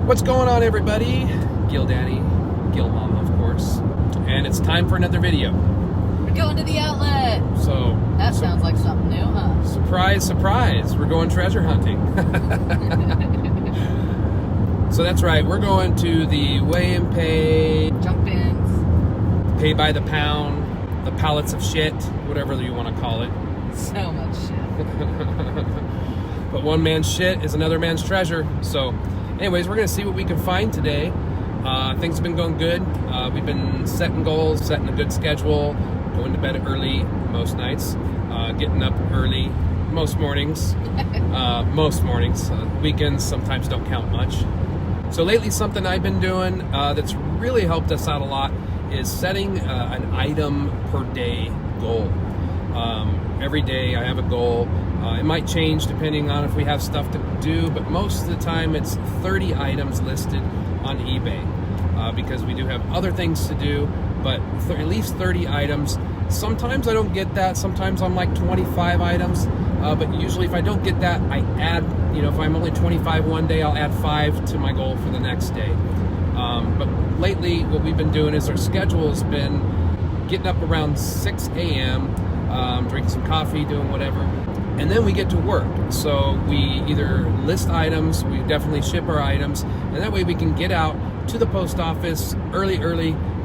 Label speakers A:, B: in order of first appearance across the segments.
A: What's going on, everybody? Gilldaddy, Gill Mama, of course. And it's time for another video.
B: We're going to the outlet.
A: So
B: that sounds like something new, huh?
A: Surprise, surprise. We're going treasure hunting. So that's right. We're going to the weigh and pay.
B: Junk bins.
A: Pay by the pound. The pallets of shit. Whatever you want to call it.
B: So much shit.
A: But one man's shit is another man's treasure. So anyways, we're going to see what we can find today. Things have been going good. We've been setting goals, setting a good schedule, going to bed early most nights, getting up early most mornings. Weekends sometimes don't count much. So lately, something I've been doing that's really helped us out a lot is setting an item per day goal. Every day I have a goal. It might change depending on if we have stuff to do, but most of the time it's 30 items listed on eBay because we do have other things to do, but at least 30 items. Sometimes I don't get that. Sometimes I'm like 25 items, but usually if I don't get that, I add, if I'm only 25 one day, I'll add 5 to my goal for the next day. But lately what we've been doing is our schedule has been getting up around 6 a.m., drinking some coffee, doing whatever, and then we get to work. So we either list items, we definitely ship our items, and that way we can get out to the post office early,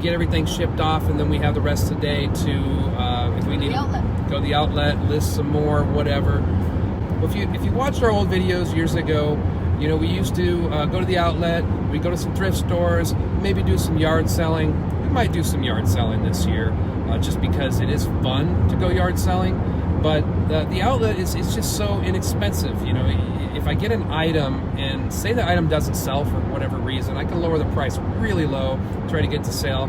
A: get everything shipped off, and then we have the rest of the day to, if we need to go to the outlet, list some more, whatever. Well, if you watched our old videos years ago, we used to go to the outlet, we go to some thrift stores, maybe do some yard selling. We might do some yard selling this year, just because it is fun to go yard selling. But the outlet is just so inexpensive. If I get an item and say the item doesn't sell for whatever reason, I can lower the price really low, try to get to sale.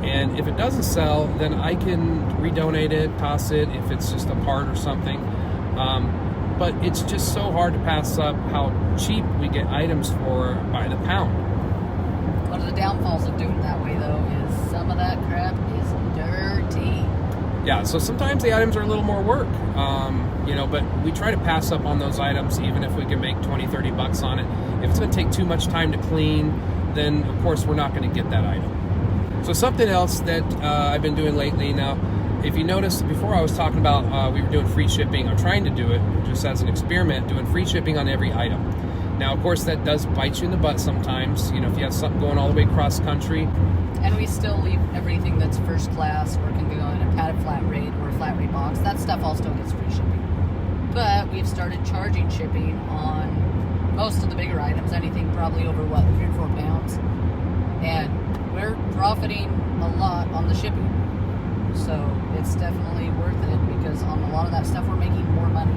A: And if it doesn't sell, then I can redonate it, toss it if it's just a part or something. But it's just so hard to pass up how cheap we get items for by the pound.
B: One of the downfalls of doing it that way, though, is some of that crap is dirty.
A: Yeah, so sometimes the items are a little more work, but we try to pass up on those items even if we can make 20, 30 bucks on it. If it's going to take too much time to clean, then of course we're not going to get that item. So something else that I've been doing lately now, if you notice, before I was talking about we were doing free shipping, or trying to do it just as an experiment, doing free shipping on every item. Now, of course, that does bite you in the butt sometimes, if you have something going all the way across country.
B: And we still leave everything that's first class or can go in a padded flat rate or a flat rate box. That stuff all still gets free shipping. But we've started charging shipping on most of the bigger items, anything probably over, 3 or 4 pounds. And we're profiting a lot on the shipping. So it's definitely worth it because on a lot of that stuff we're making more money.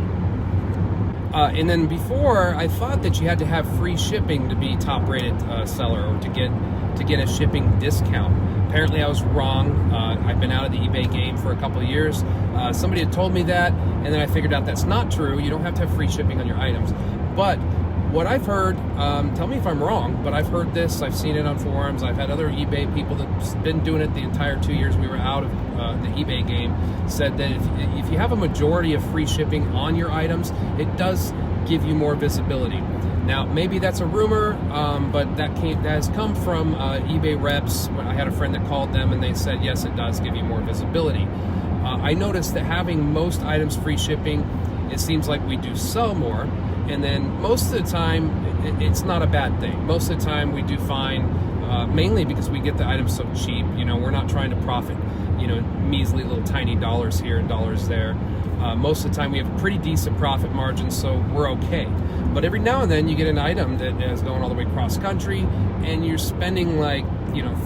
A: And then before, I thought that you had to have free shipping to be top-rated seller or to get a shipping discount. Apparently I was wrong. I've been out of the eBay game for a couple of years. Somebody had told me that, and then I figured out that's not true. You don't have to have free shipping on your items. But what I've heard, tell me if I'm wrong, but I've heard this, I've seen it on forums, I've had other eBay people that's been doing it the entire 2 years we were out of the eBay game, said that if you have a majority of free shipping on your items, it does give you more visibility. Now, maybe that's a rumor, but that has come from eBay reps. I had a friend that called them and they said, yes, it does give you more visibility. I noticed that having most items free shipping, it seems like we do sell more. And then most of the time, it's not a bad thing. Most of the time we do fine, mainly because we get the items so cheap. We're not trying to profit, measly little tiny dollars here and dollars there. Most of the time we have pretty decent profit margins, so we're okay. But every now and then you get an item that is going all the way across country and you're spending like,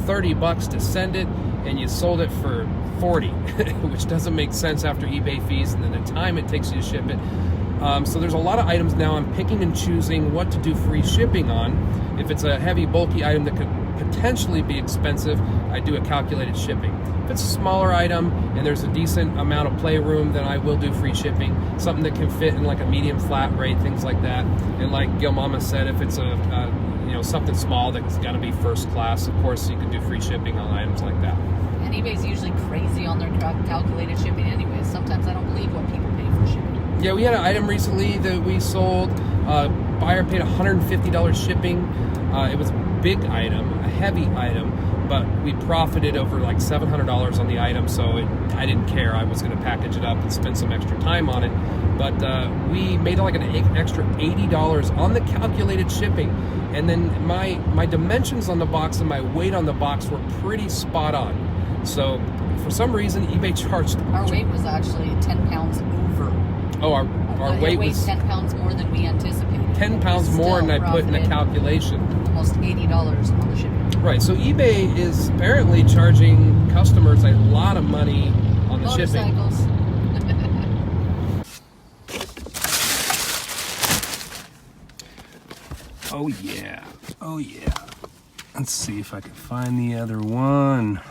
A: 30 bucks to send it and you sold it for 40, which doesn't make sense after eBay fees and then the time it takes you to ship it. So there's a lot of items now I'm picking and choosing what to do free shipping on. If it's a heavy, bulky item that could potentially be expensive, I do a calculated shipping. If it's a smaller item and there's a decent amount of playroom, then I will do free shipping. Something that can fit in like a medium flat rate, things like that. And like Gil Mama said, if it's something small that's got to be first class, of course you can do free shipping on items like that.
B: And eBay's usually crazy on their calculated shipping anyways. Sometimes I don't believe what people pay for shipping.
A: Yeah, we had an item recently that we sold. Buyer paid $150 shipping. It was a big item, a heavy item, but we profited over like $700 on the item, so I didn't care. I was going to package it up and spend some extra time on it. But we made like an extra $80 on the calculated shipping. And then my dimensions on the box and my weight on the box were pretty spot on. So for some reason, eBay charged...
B: Our weight was actually 10 pounds over.
A: Oh, our weight was
B: 10 pounds more than we anticipated.
A: 10 pounds more than I put in the calculation.
B: Almost $80 on the shipping.
A: Right, so eBay is apparently charging customers a lot of money on the shipping.
B: Motorcycles.
A: Oh yeah, oh yeah. Let's see if I can find the other one.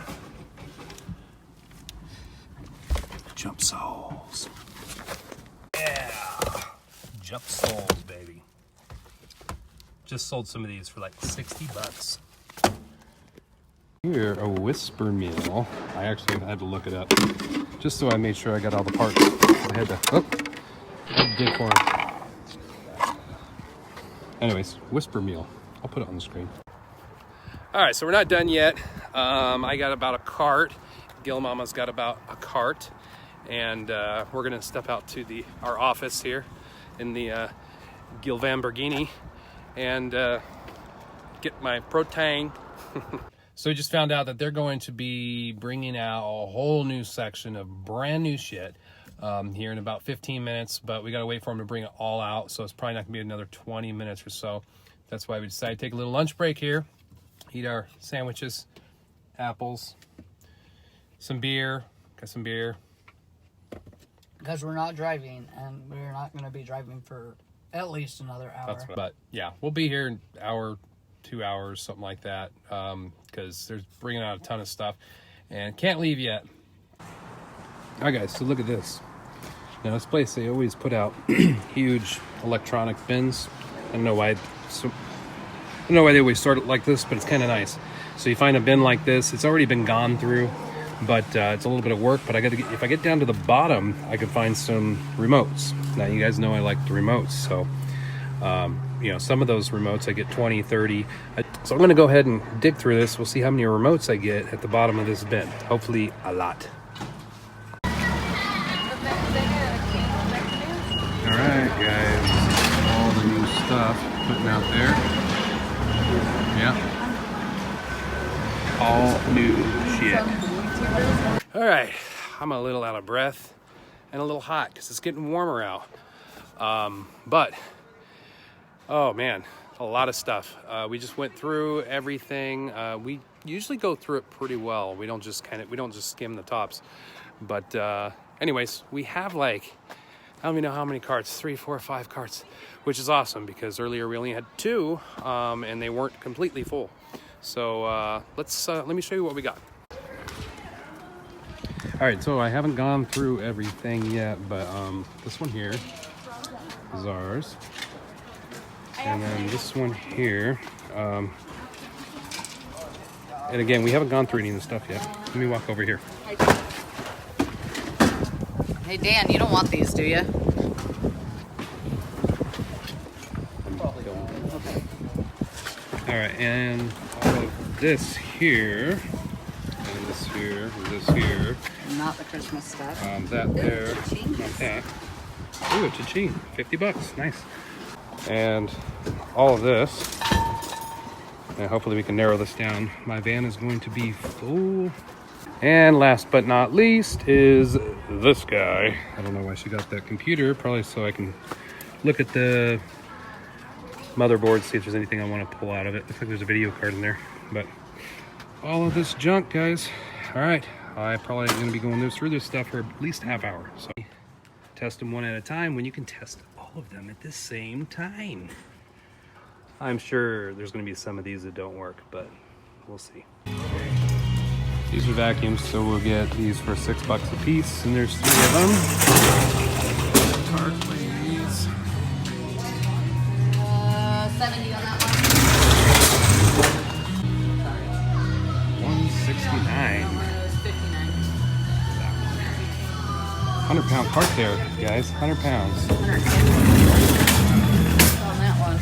A: Jump soles. Yeah, jump soles, baby. Just sold some of these for like 60 bucks. Here, a whisper meal. I actually had to look it up just so I made sure I got all the parts. I had to dig for them. Anyways, whisper meal. I'll put it on the screen. All right, so we're not done yet. I got about a cart. Gil Mama's got about a cart. And we're gonna step out to our office here in the Gil Lamborghini and get my protein. So we just found out that they're going to be bringing out a whole new section of brand new shit here in about 15 minutes, but we gotta wait for them to bring it all out, so it's probably not gonna be another 20 minutes or so. That's why we decided to take a little lunch break here, eat our sandwiches, apples, some beer, got some beer.
B: Because we're not driving, and we're not going to be driving for at least another hour.
A: But yeah, we'll be here in an hour, 2 hours, something like that, because they're bringing out a ton of stuff, and can't leave yet. All right, guys, so look at this. Now, this place, they always put out huge electronic bins. I don't know why they always start it like this, but it's kind of nice. So you find a bin like this, it's already been gone through, but it's a little bit of work. But if I get down to the bottom, I could find some remotes. Now, you guys know I like the remotes, so you know, some of those remotes I get 20, 30. So I'm going to go ahead and dig through this. We'll see how many remotes I get at the bottom of this bin. Hopefully, a lot. All right, guys, all the new stuff putting out there. Yeah, all new shit. All right, I'm a little out of breath and a little hot because it's getting warmer out. But oh man, a lot of stuff. We just went through everything. We usually go through it pretty well. We don't just skim the tops. But anyways, we have like, I don't even know how many carts, 3, 4, 5 carts, which is awesome because earlier we only had 2 and they weren't completely full. So let me show you what we got. All right, so I haven't gone through everything yet, but this one here is ours. And then this one here. And again, we haven't gone through any of the stuff yet. Let me walk over here.
B: Hey, Dan, you don't want these, do you?
A: All right, and all of this here, and this here, and this here.
B: Not the Christmas stuff.
A: That there, not that. Ooh, a cha-ching, 50 bucks, nice. And all of this, and hopefully we can narrow this down. My van is going to be full. And last but not least is this guy. I don't know why she got that computer, probably so I can look at the motherboard, see if there's anything I want to pull out of it. Looks like there's a video card in there, but all of this junk, guys. All right, I'm probably going to be going through this stuff for at least half hour. So test them one at a time when you can test all of them at the same time. I'm sure there's going to be some of these that don't work, but we'll see. These are vacuums, so we'll get these for $6 a piece, and there's 3 of them. Card, please.
B: 70 on that one.
A: $169.
B: 59.
A: 100-pound cart there, guys. 100 pounds.
B: 110 on that one.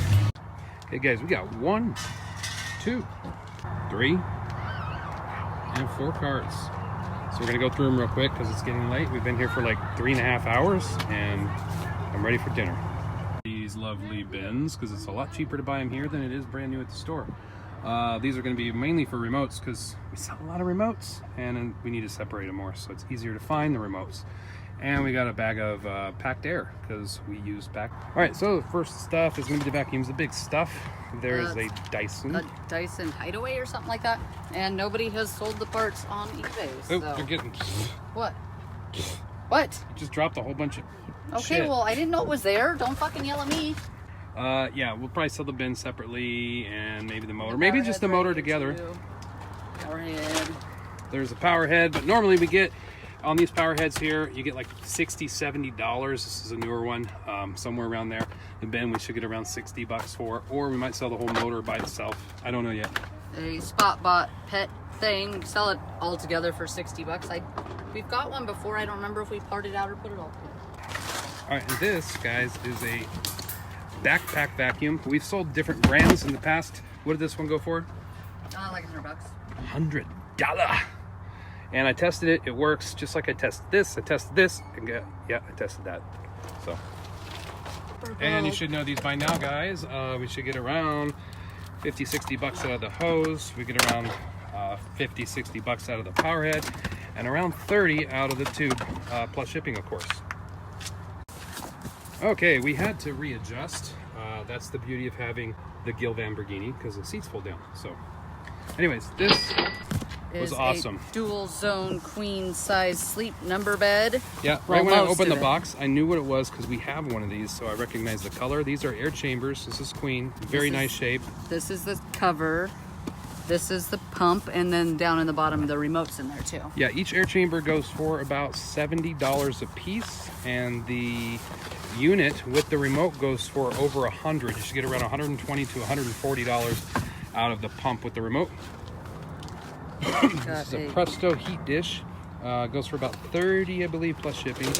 A: Hey guys, we got 1, 2, 3, and 4 cards. So we're gonna go through them real quick because it's getting late. We've been here for like 3.5 hours and I'm ready for dinner. These lovely bins, because it's a lot cheaper to buy them here than it is brand new at the store. These are going to be mainly for remotes because we sell a lot of remotes and we need to separate them more so it's easier to find the remotes. And we got a bag of packed air because we use packed. All right, so the first stuff is going to be the vacuums, the big stuff. There's a Dyson.
B: A Dyson Hideaway or something like that. And nobody has sold the parts on eBay.
A: Oh,
B: so.
A: you're getting...
B: What? What?
A: You just dropped a whole bunch of
B: Okay,
A: shit.
B: well, I didn't know it was there. Don't fucking yell at me.
A: Yeah, we'll probably sell the bin separately and maybe the motor. Maybe just the motor together.
B: Power head.
A: There's a power head, but normally we get on these power heads here, you get like $60–70. This is a newer one, somewhere around there. The bin we should get around $60 for, or we might sell the whole motor by itself. I don't know yet.
B: A spot bought pet thing, sell it all together for $60. We've got one before. I don't remember if we parted out or put it all together.
A: All right, and this, guys, is a backpack vacuum. We've sold different brands in the past. What did this one go for?
B: Like $100.
A: $100. And I tested it. It works just like I tested this. I tested this, and I tested that. So, and you should know these by now, guys. We should get around $50–60 out of the hose. We get around $50–60 out of the power head, and around $30 out of the tube, plus shipping, of course. Okay, we had to readjust. That's the beauty of having the Gilldaddy Lamborghini, because the seats fold down. So, anyways, this was awesome.
B: A dual zone queen size sleep number bed.
A: Yeah, right when I opened the box, I knew what it was because we have one of these, so I recognized the color. These are air chambers. This is queen. Very nice shape.
B: This is the cover. This is the pump, and then down in the bottom, the remote's in there too. Yeah,
A: each air chamber goes for about $70 a piece, and the unit with the remote goes for over $100. You should get around $120 to $140 out of the pump with the remote. This is a Presto heat dish. Goes for about $30, I believe, plus shipping.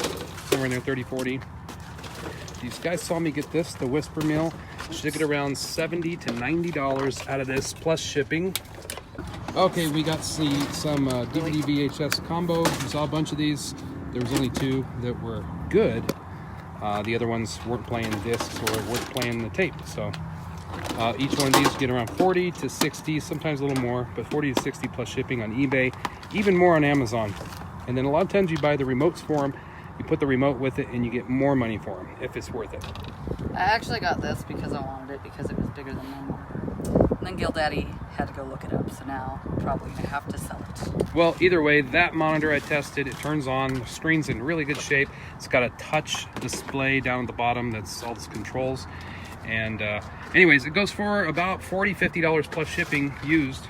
A: Somewhere in there, $30–40. These guys saw me get this, the Whisper Mill. Should get around $70 to $90 out of this, plus shipping. Okay, we got some DVD VHS combo. We saw a bunch of these. There was only 2 that were good. The other ones weren't playing discs or weren't playing the tape. So each one of these get around $40 to $60, sometimes a little more, but $40 to $60 plus shipping on eBay, even more on Amazon. And then a lot of times you buy the remotes for them, you put the remote with it, and you get more money for them if it's worth it.
B: I actually got this because I wanted it because it was bigger than my monitor. And then Gilldaddy had to go look it up, so now I'm probably gonna have to sell it.
A: Well, either way, that monitor I tested, it turns on, the screen's in really good shape. It's got a touch display down at the bottom that's all its controls. And anyways, it goes for about $40–50 plus shipping used.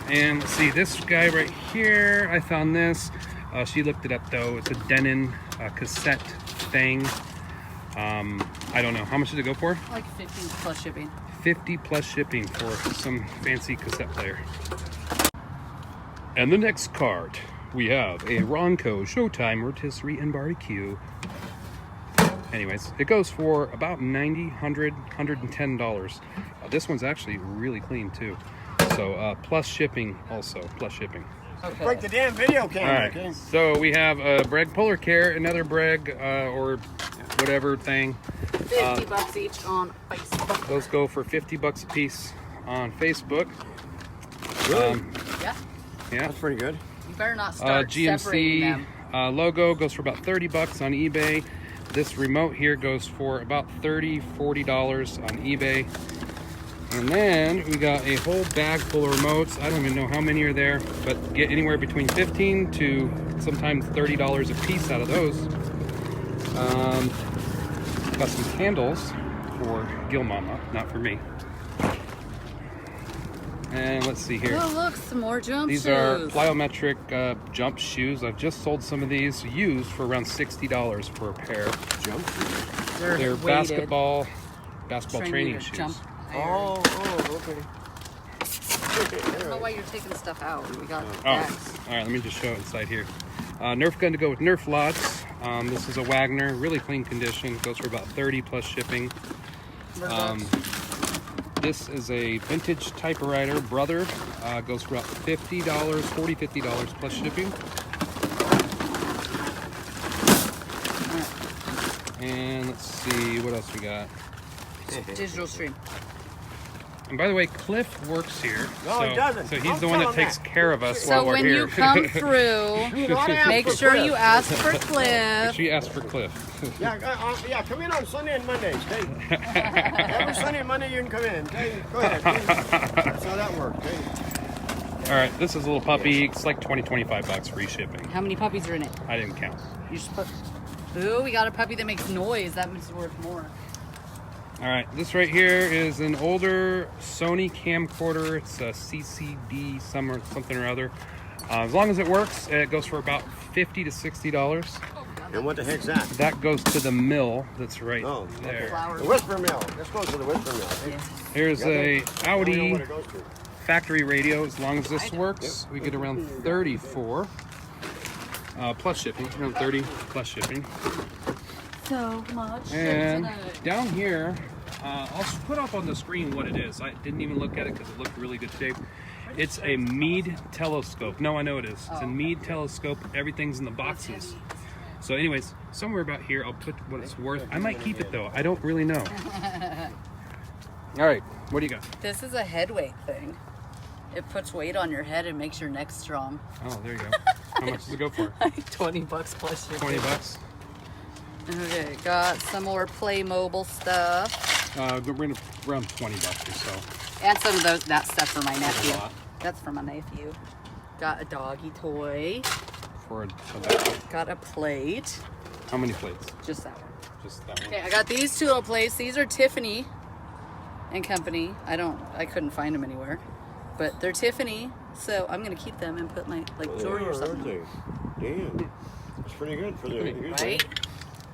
A: And let's see, this guy right here, I found this. She looked it up though. It's a Denon cassette thing. I don't know. How much did it go for?
B: Like 50 plus shipping.
A: 50 plus shipping for some fancy cassette player. And the next card, we have a Ronco Showtime Rotisserie and Barbecue. Anyways, it goes for about $90, $100, $110. This one's actually really clean too. So plus shipping also, plus shipping.
C: Okay. Break the damn video camera.
A: All right, okay. So we have a Breg Polar Care, another Breg or whatever thing.
B: $50 each on Facebook.
A: Those go for $50 a piece on Facebook.
C: Really?
B: Yeah.
A: Yeah.
C: That's pretty good.
B: You better not start separating them.
A: GMC logo goes for about $30 on eBay. This remote here goes for about $30–40 on eBay. And then we got a whole bag full of remotes. I don't even know how many are there, but get anywhere between $15 to sometimes $30 a piece out of those. Got some candles for Gil Mama, not for me. And let's see here.
B: Oh, look, some more jump shoes.
A: These are plyometric jump shoes. I've just sold some of these used for around $60 for a pair.
C: Jump shoes?
A: They're basketball training shoes.
B: Jump.
C: Oh, okay.
B: I don't know why you're taking stuff out. We got bags.
A: All right, let me just show it inside here. Nerf gun to go with Nerf lots. This is a Wagner, really clean condition. Goes for about $30 plus shipping. This is a vintage typewriter, Brother. Goes for about $50, $50 plus shipping. And let's see, what else we got?
B: Digital stream.
A: And by the way, Cliff works here.
C: No, he doesn't.
A: So he's
C: Don't
A: the one
C: tell
A: that
C: him
A: takes
C: that.
A: care of us
B: So
A: while we're
B: when
A: here.
B: you come through,
C: Do not ask
B: make
C: for
B: sure
C: Cliff.
B: you ask for Cliff.
A: She asked for Cliff.
C: Yeah, come in on Sunday and Mondays. Okay? Every Sunday and Monday you can come in. Okay? Go ahead. Okay? That's how that works. Okay?
A: All right, this is a little puppy. It's like $20-25 free shipping.
B: How many puppies are in it?
A: I didn't count.
B: You just put. Ooh, we got a puppy that makes noise. That means it's worth more.
A: All right, this right here is an older Sony camcorder. It's a CCD something or other. As long as it works, it goes for about $50 to $60.
C: And what the heck's that?
A: That goes to the mill that's right
C: Oh,
A: there.
B: Flowers.
C: The Whisper Mill. Let's go to the Whisper Mill. Okay?
A: Here's a
C: I don't know
A: Audi
C: what it goes to.
A: factory radio. As long as this works, we get around 34 plus shipping. Around 30 plus shipping.
B: So much.
A: And down here, I'll put up on the screen what it is. I didn't even look at it because it looked really good shape. It's a Meade telescope. No, I know it is. It's a Meade telescope. Everything's in the boxes. So anyways, somewhere about here, I'll put what it's worth. I might keep it though. I don't really know. All right, what do you got?
B: This is a head weight thing. It puts weight on your head and makes your neck strong.
A: Oh, there you go. How much does it go for?
B: $20 plus shipping.
A: 20 bucks.
B: Okay, got some more Playmobil stuff.
A: We're around 20 bucks or so.
B: And some of that stuff for my nephew.
A: lot.
B: That's for my nephew. Got a doggy toy.
A: For a
B: Got a plate.
A: how many plates?
B: Just that one.
A: Just that one.
B: Okay, I got these two little plates. These are Tiffany and Company. I couldn't find them anywhere. But they're Tiffany, so I'm gonna keep them and put my jewelry or something.
C: Damn. That's pretty good for the
B: Right?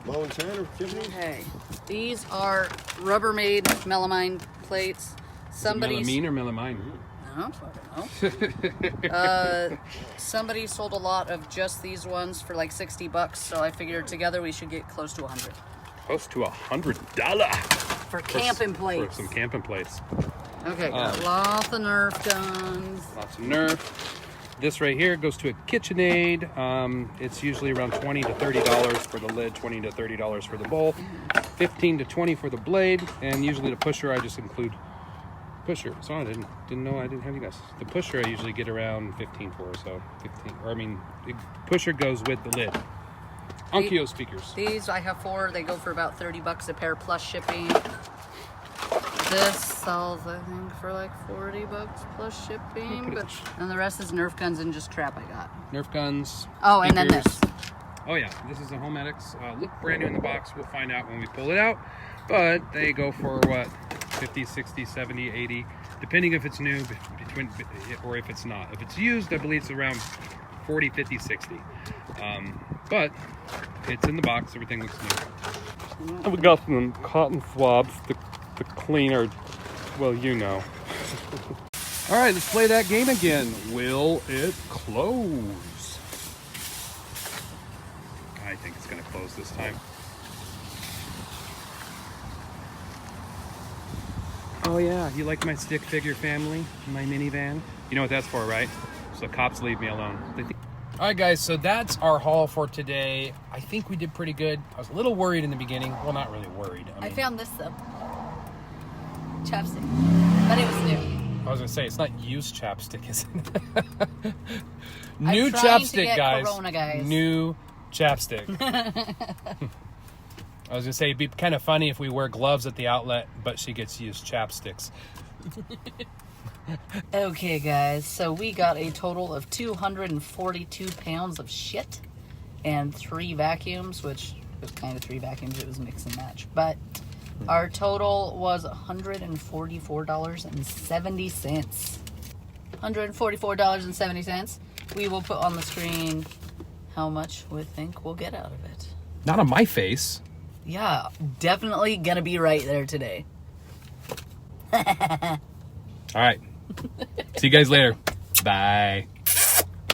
C: Bow and Tanner, Tiffany.
B: Okay. These are Rubbermaid melamine plates. Somebody's
A: Melamine or melamine?
B: I don't fucking know. Somebody sold a lot of just these ones for like $60, so I figured together we should get close to $100
A: Close to $100
B: for camping
A: for
B: plates.
A: some camping plates.
B: Okay, got lots of Nerf guns.
A: Lots of Nerf. This right here goes to a KitchenAid. It's usually around $20 to $30 for the lid, $20 to $30 for the bowl, $15 to $20 for the blade, and usually the pusher I just include pusher. So I didn't know I didn't have you guys. The pusher I usually get around 15 for, so 15. Or I mean, the pusher goes with the lid. Onkyo speakers.
B: These I have 4. They go for about $30 a pair plus shipping. This sells, I think, for like $40 plus shipping. And the rest is Nerf guns and just crap I got.
A: Nerf guns.
B: Oh, and then
A: speakers.
B: this.
A: Oh yeah, this is a Home Addicts. Look brand new in the box. We'll find out when we pull it out. But they go for what? 50, 60, 70, 80, depending if it's new or if it's not. If it's used, I believe it's around 40, 50, 60. But it's in the box. Everything looks new. And we got some cotton swabs to clean our, well, you know. All right, let's play that game again. Will it close? I think it's going to close this time. Oh yeah, you like my stick figure family, my minivan? You know what that's for, right? So cops leave me alone. All right, guys, so that's our haul for today. I think we did pretty good. I was a little worried in the beginning. Well, not really worried.
B: I found this though. Chapstick. But it was new.
A: I was gonna say, it's not used chapstick, is it?
B: I'm
A: New
B: trying to
A: chapstick,
B: get
A: guys.
B: Corona, guys.
A: New chapstick. I was gonna say, it'd be kind of funny if we wear gloves at the outlet, but she gets used chapsticks.
B: Okay, guys, so we got a total of 242 pounds of shit and 3 vacuums, which was kind of 3 vacuums. It was mix and match. But our total was $144.70. $144.70. We will put on the screen how much we think we'll get out of it.
A: Not on my face.
B: Yeah, definitely gonna be right there today.
A: All right. See you guys later. Bye.